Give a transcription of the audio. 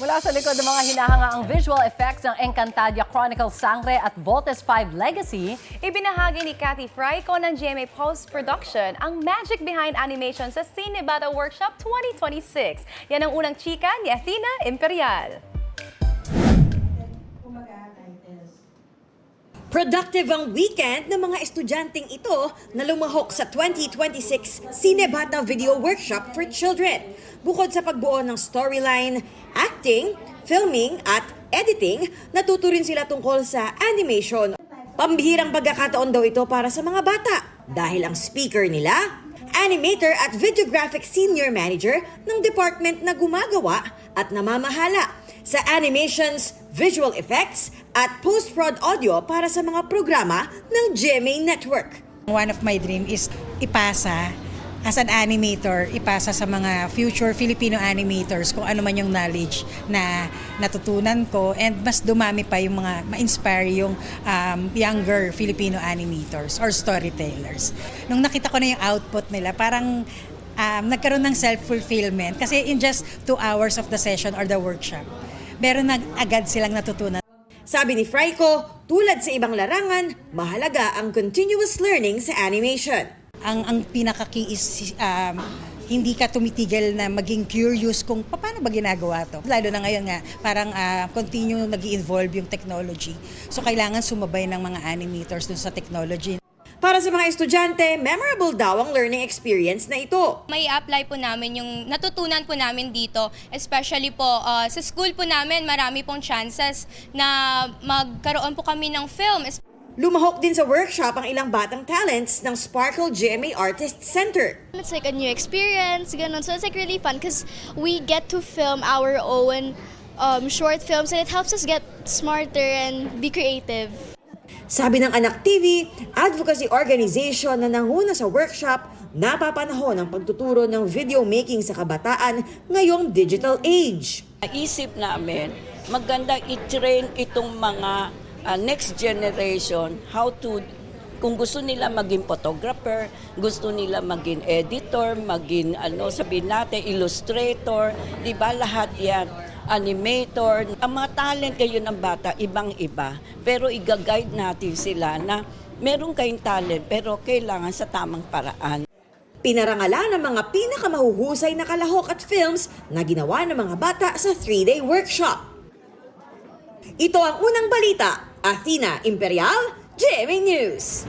Mula sa likod ng mga hinahangaang visual effects ng Encantadia Chronicles Sangre at Voltes 5 Legacy, Ibinahagi ni Cathy Fraico ng GMA Post-Production ang magic behind animation sa Cinebata Workshop 2026. Yan ang unang chika ni Athena Imperial. Productive ang weekend ng mga estudyanteng ito na lumahok sa 2026 Cinebata Video Workshop for Children. Bukod sa pagbuo ng storyline, acting, filming at editing, natuto rin sila tungkol sa animation. Pambihirang pagkakataon daw ito para sa mga bata dahil ang speaker nila, animator at videographic senior manager ng department na gumagawa at namamahala sa animations, visual effects at post-prod audio para sa mga programa ng GMA Network. One of my dream is ipasa as an animator, ipasa sa mga future Filipino animators kung ano man yung knowledge na natutunan ko and mas dumami pa yung mga ma-inspire yung younger Filipino animators or storytellers. Nung nakita ko na yung output nila, parang nagkaroon ng self-fulfillment kasi in just 2 hours of the session or the workshop, meron na agad silang natutunan. Sabi ni Fraico, tulad sa ibang larangan, mahalaga ang continuous learning sa animation. Ang pinaka-key is hindi ka tumitigil na maging curious kung paano ba ginagawa to. Lalo na ngayon nga, parang continue nag-i-evolve yung technology. So kailangan sumabay ng mga animators dun sa technology. Para sa mga estudyante, memorable daw ang learning experience na ito. May apply po namin yung natutunan po namin dito, especially po sa school po namin, marami pong chances na magkaroon po kami ng film. Lumahok din sa workshop ang ilang batang talents ng Sparkle GMA Artist Center. It's like a new experience, ganun. So it's like really fun because we get to film our own short films and it helps us get smarter and be creative. Sabi ng Anak TV, advocacy organization na nanguna sa workshop, napapanahon ang pagtuturo ng video making sa kabataan ngayong digital age. Naisip namin, magandang i-train itong mga next generation how to, kung gusto nila maging photographer, gusto nila maging editor, maging sabihin natin, illustrator, di ba lahat yan? Animator. Ang mga talent kayo ng bata, ibang-iba. Pero i-guide natin sila na meron kayong talent pero kailangan sa tamang paraan. Pinarangalan ng mga pinakamahuhusay na kalahok at films na ginawa ng mga bata sa 3-day workshop. Ito ang unang balita. Athena Imperial, GMA News.